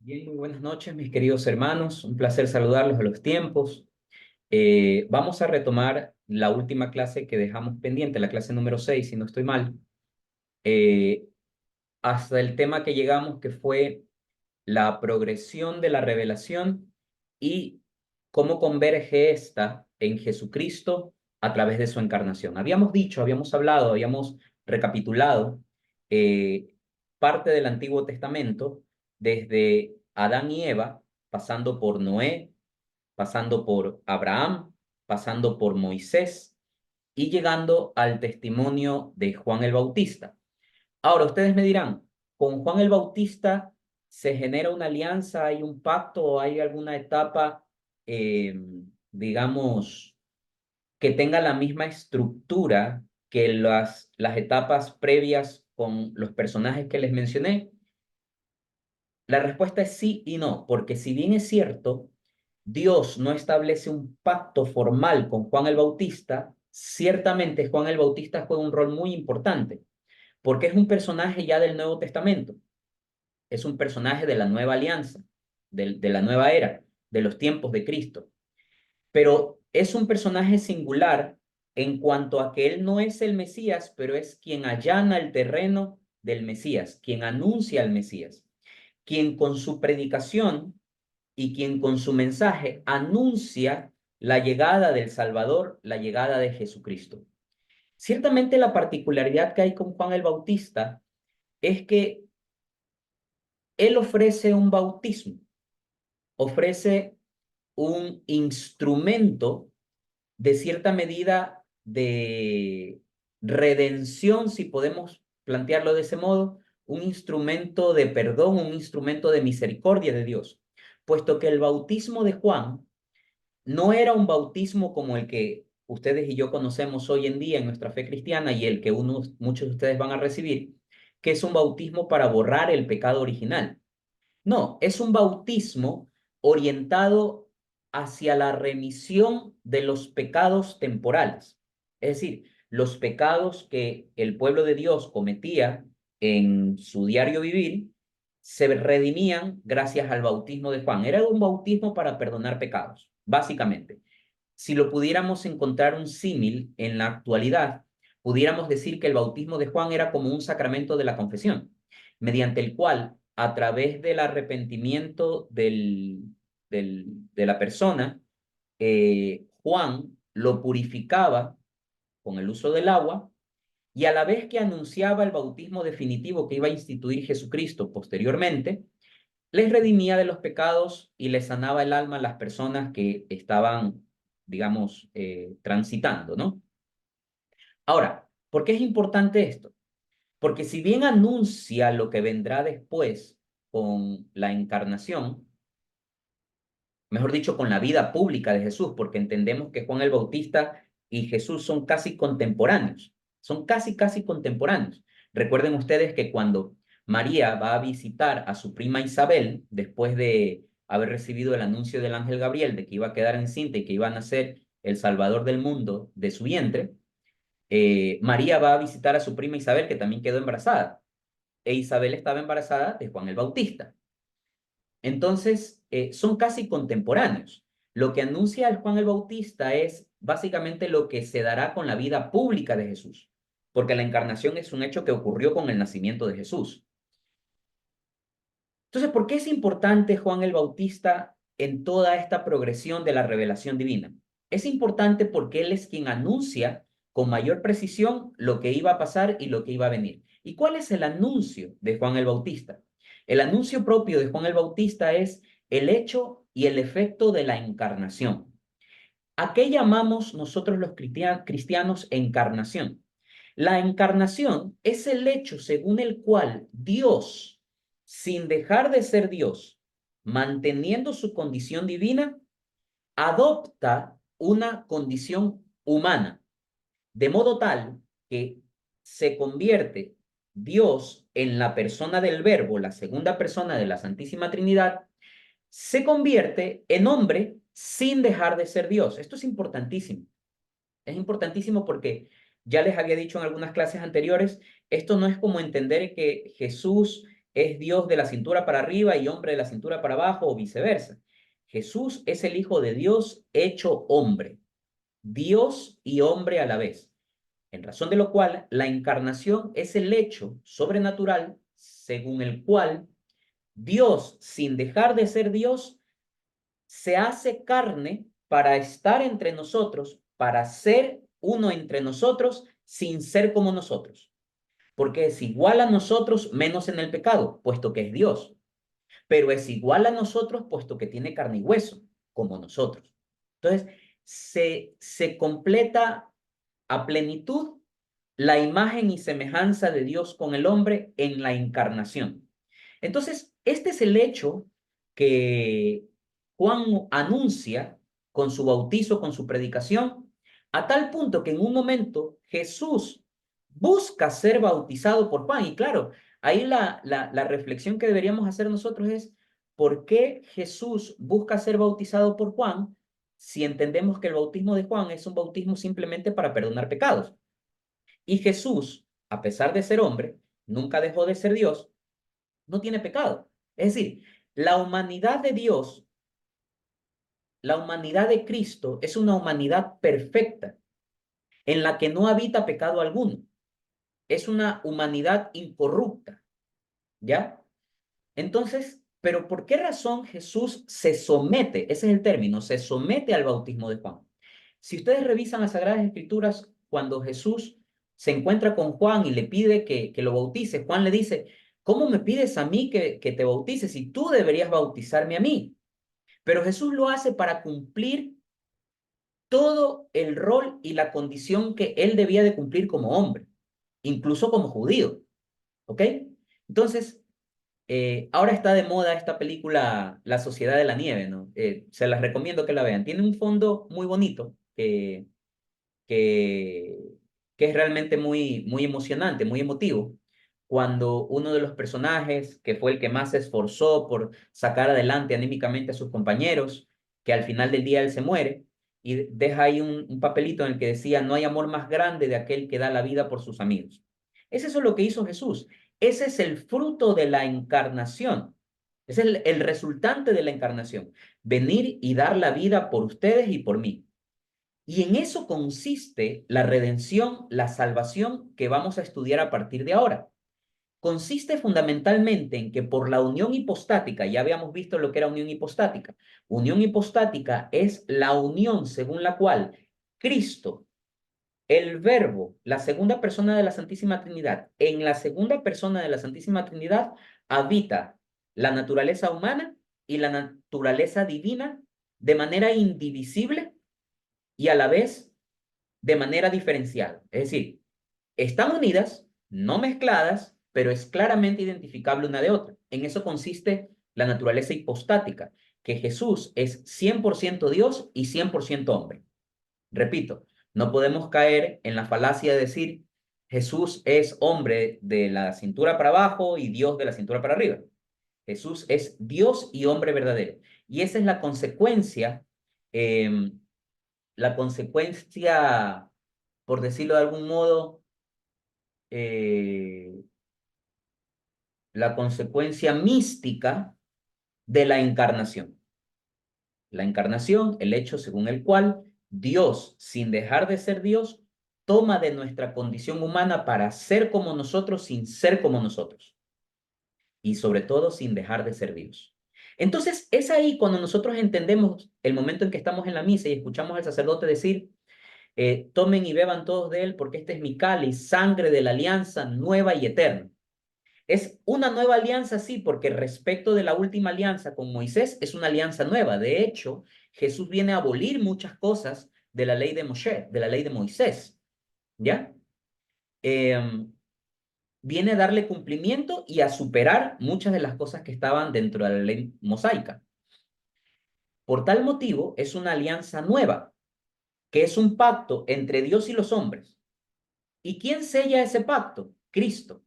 Bien, muy buenas noches, mis queridos hermanos. Un placer saludarlos a los tiempos. Vamos a retomar la última clase que dejamos pendiente, la clase número 6, si no estoy mal, eh, hasta el tema que llegamos, que fue la progresión de la revelación y cómo converge esta en Jesucristo a través de su encarnación. Habíamos dicho, habíamos hablado, habíamos recapitulado eh, parte del Antiguo Testamento, desde Adán y Eva, pasando por Noé, pasando por Abraham, pasando por Moisés y llegando al testimonio de Juan el Bautista. Ahora, ustedes me dirán, ¿con Juan el Bautista se genera una alianza, hay un pacto o hay alguna etapa, eh, digamos, que tenga la misma estructura que las etapas previas con los personajes que les mencioné? La respuesta es sí y no, porque si bien es cierto, Dios no establece un pacto formal con Juan el Bautista, ciertamente Juan el Bautista juega un rol muy importante, porque es un personaje ya del Nuevo Testamento. Es un personaje de la nueva alianza, de la nueva era, de los tiempos de Cristo. Pero es un personaje singular en cuanto a que él no es el Mesías, pero es quien allana el terreno del Mesías, quien anuncia al Mesías, quien con su predicación y quien con su mensaje anuncia la llegada del Salvador, la llegada de Jesucristo. Ciertamente la particularidad que hay con Juan el Bautista es que él ofrece un bautismo, ofrece un instrumento de cierta medida de redención, si podemos plantearlo de ese modo, un instrumento de perdón, un instrumento de misericordia de Dios, puesto que el bautismo de Juan no era un bautismo como el que ustedes y yo conocemos hoy en día en nuestra fe cristiana y el que muchos de ustedes van a recibir, que es un bautismo para borrar el pecado original. No, es un bautismo orientado hacia la remisión de los pecados temporales. Es decir, los pecados que el pueblo de Dios cometía en su diario vivir se redimían gracias al bautismo de Juan. Era un bautismo para perdonar pecados, básicamente. Si lo pudiéramos encontrar un símil en la actualidad, pudiéramos decir que el bautismo de Juan era como un sacramento de la confesión, mediante el cual, a través del arrepentimiento de la persona, Juan lo purificaba con el uso del agua y a la vez que anunciaba el bautismo definitivo que iba a instituir Jesucristo posteriormente, les redimía de los pecados y les sanaba el alma a las personas que estaban, digamos, transitando, ¿no? Ahora, ¿por qué es importante esto? Porque si bien anuncia lo que vendrá después con la encarnación, mejor dicho, con la vida pública de Jesús, porque entendemos que Juan el Bautista y Jesús son casi contemporáneos, son casi contemporáneos. Recuerden ustedes que cuando María va a visitar a su prima Isabel, después de haber recibido el anuncio del ángel Gabriel de que iba a quedar encinta y que iba a nacer el Salvador del mundo de su vientre, María va a visitar a su prima Isabel, que también quedó embarazada, e Isabel estaba embarazada de Juan el Bautista. Entonces, son casi contemporáneos. Lo que anuncia el Juan el Bautista es básicamente lo que se dará con la vida pública de Jesús, porque la encarnación es un hecho que ocurrió con el nacimiento de Jesús. Entonces, ¿por qué es importante Juan el Bautista en toda esta progresión de la revelación divina? Es importante porque él es quien anuncia con mayor precisión lo que iba a pasar y lo que iba a venir. ¿Y cuál es el anuncio de Juan el Bautista? El anuncio propio de Juan el Bautista es el hecho y el efecto de la encarnación. ¿A qué llamamos nosotros los cristianos encarnación? La encarnación es el hecho según el cual Dios, sin dejar de ser Dios, manteniendo su condición divina, adopta una condición humana, de modo tal que se convierte Dios en la persona del Verbo, la segunda persona de la Santísima Trinidad, se convierte en hombre sin dejar de ser Dios. Esto es importantísimo. Es importantísimo porque ya les había dicho en algunas clases anteriores, esto no es como entender que Jesús es Dios de la cintura para arriba y hombre de la cintura para abajo o viceversa. Jesús es el Hijo de Dios hecho hombre, Dios y hombre a la vez, en razón de lo cual la encarnación es el hecho sobrenatural según el cual Dios, sin dejar de ser Dios, se hace carne para estar entre nosotros, para ser uno entre nosotros, sin ser como nosotros. Porque es igual a nosotros menos en el pecado, puesto que es Dios. Pero es igual a nosotros, puesto que tiene carne y hueso, como nosotros. Entonces, se completa a plenitud la imagen y semejanza de Dios con el hombre en la encarnación. Entonces, este es el hecho que Juan anuncia con su bautizo, con su predicación, a tal punto que en un momento Jesús busca ser bautizado por Juan. Y claro, ahí la reflexión que deberíamos hacer nosotros es, ¿por qué Jesús busca ser bautizado por Juan si entendemos que el bautismo de Juan es un bautismo simplemente para perdonar pecados? Y Jesús, a pesar de ser hombre, nunca dejó de ser Dios, no tiene pecado. Es decir, la humanidad de Dios, la humanidad de Cristo es una humanidad perfecta en la que no habita pecado alguno. Es una humanidad incorrupta, ¿ya? Entonces, pero ¿por qué razón Jesús se somete? Ese es el término, se somete al bautismo de Juan. Si ustedes revisan las Sagradas Escrituras, cuando Jesús se encuentra con Juan y le pide que lo bautice, Juan le dice, ¿cómo me pides a mí que te bautice si tú deberías bautizarme a mí? Pero Jesús lo hace para cumplir todo el rol y la condición que él debía de cumplir como hombre, incluso como judío, ¿ok? Entonces, ahora está de moda esta película La Sociedad de la Nieve, ¿no? Se las recomiendo que la vean. Tiene un fondo muy bonito que, que es realmente muy emocionante, muy emotivo. Cuando uno de los personajes, que fue el que más se esforzó por sacar adelante anímicamente a sus compañeros, que al final del día él se muere, y deja ahí un papelito en el que decía, no hay amor más grande de aquel que da la vida por sus amigos. Es eso lo que hizo Jesús. Ese es el fruto de la encarnación. Es el resultante de la encarnación. Venir y dar la vida por ustedes y por mí. Y en eso consiste la redención, la salvación que vamos a estudiar a partir de ahora. Consiste fundamentalmente en que por la unión hipostática, ya habíamos visto lo que era unión hipostática. Unión hipostática es la unión según la cual Cristo, el Verbo, la segunda persona de la Santísima Trinidad, en la segunda persona de la Santísima Trinidad habita la naturaleza humana y la naturaleza divina de manera indivisible y a la vez de manera diferencial. Es decir, están unidas, no mezcladas, pero es claramente identificable una de otra. En eso consiste la naturaleza hipostática, que Jesús es 100% Dios y 100% hombre. Repito, no podemos caer en la falacia de decir Jesús es hombre de la cintura para abajo y Dios de la cintura para arriba. Jesús es Dios y hombre verdadero. Y esa es eh, la consecuencia, por decirlo de algún modo, eh, la consecuencia mística de la encarnación. La encarnación, el hecho según el cual Dios, sin dejar de ser Dios, toma de nuestra condición humana para ser como nosotros sin ser como nosotros. Y sobre todo sin dejar de ser Dios. Entonces, es ahí cuando nosotros entendemos el momento en que estamos en la misa y escuchamos al sacerdote decir, tomen y beban todos de él porque este es mi cáliz, sangre de la alianza nueva y eterna. Es una nueva alianza, sí, porque respecto de la última alianza con Moisés es una alianza nueva. De hecho, Jesús viene a abolir muchas cosas de la ley de Moshe, de la ley de Moisés, ¿ya? Viene a darle cumplimiento y a superar muchas de las cosas que estaban dentro de la ley mosaica. Por tal motivo, es una alianza nueva, que es un pacto entre Dios y los hombres. ¿Y quién sella ese pacto? Cristo.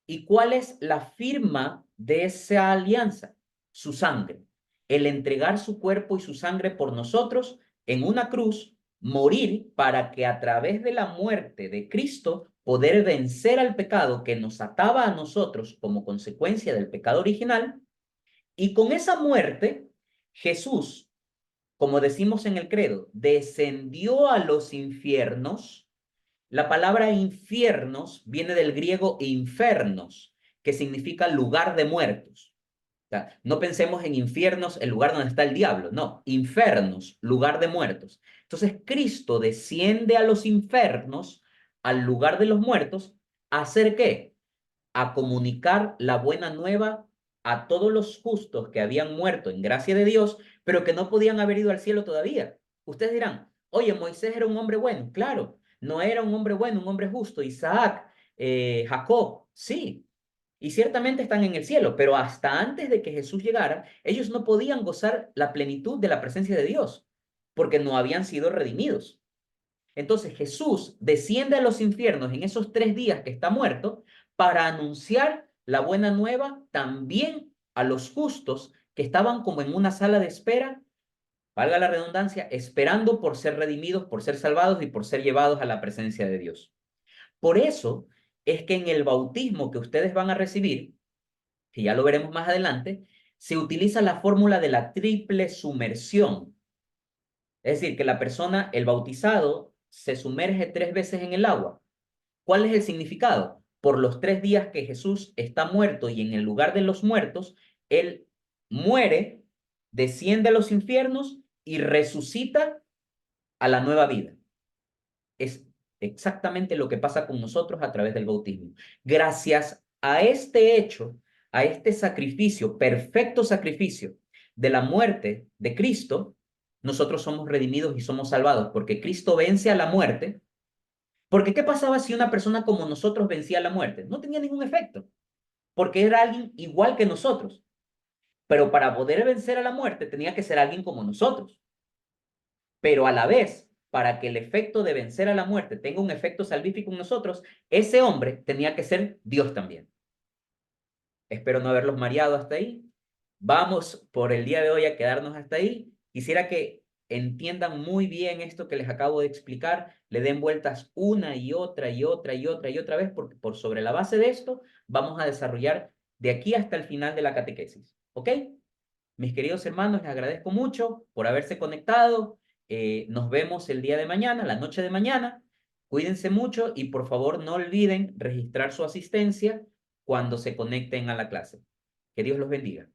¿Y cuál es la firma de esa alianza? Su sangre. El entregar su cuerpo y su sangre por nosotros en una cruz, morir para que a través de la muerte de Cristo poder vencer al pecado que nos ataba a nosotros como consecuencia del pecado original. Y con esa muerte, Jesús, como decimos en el credo, descendió a los infiernos. La palabra infiernos viene del griego infernos, que significa lugar de muertos. O sea, no pensemos en infiernos, el lugar donde está el diablo, no, infernos, lugar de muertos. Entonces, Cristo desciende a los infiernos, al lugar de los muertos, ¿a hacer qué? A comunicar la buena nueva a todos los justos que habían muerto en gracia de Dios, pero que no podían haber ido al cielo todavía. Ustedes dirán, oye, Moisés era un hombre bueno. Claro, no era un hombre bueno, un hombre justo. Isaac, Jacob, sí. Y ciertamente están en el cielo, pero hasta antes de que Jesús llegara, ellos no podían gozar la plenitud de la presencia de Dios, porque no habían sido redimidos. Entonces Jesús desciende a los infiernos en esos 3 días que está muerto para anunciar la buena nueva también a los justos que estaban como en una sala de espera, valga la redundancia, esperando por ser redimidos, por ser salvados y por ser llevados a la presencia de Dios. Por eso es que en el bautismo que ustedes van a recibir, que ya lo veremos más adelante, se utiliza la fórmula de la triple sumersión. Es decir, que la persona, el bautizado, se sumerge 3 veces en el agua. ¿Cuál es el significado? Por los 3 días que Jesús está muerto y en el lugar de los muertos, Él muere, desciende a los infiernos y resucita a la nueva vida. Es exactamente lo que pasa con nosotros a través del bautismo. Gracias a este hecho, a este sacrificio, perfecto sacrificio de la muerte de Cristo, nosotros somos redimidos y somos salvados, porque Cristo vence a la muerte. Porque ¿qué pasaba si una persona como nosotros vencía la muerte? No tenía ningún efecto, porque era alguien igual que nosotros. Pero para poder vencer a la muerte tenía que ser alguien como nosotros. Pero a la vez, para que el efecto de vencer a la muerte tenga un efecto salvífico en nosotros, ese hombre tenía que ser Dios también. Espero no haberlos mareado hasta ahí. Vamos por el día de hoy a quedarnos hasta ahí. Quisiera que entiendan muy bien esto que les acabo de explicar, le den vueltas una y otra y otra y otra y otra vez, porque por sobre la base de esto vamos a desarrollar de aquí hasta el final de la catequesis. ¿Ok? Mis queridos hermanos, les agradezco mucho por haberse conectado. Nos vemos el día de mañana, la noche de mañana. Cuídense mucho y por favor no olviden registrar su asistencia cuando se conecten a la clase. Que Dios los bendiga.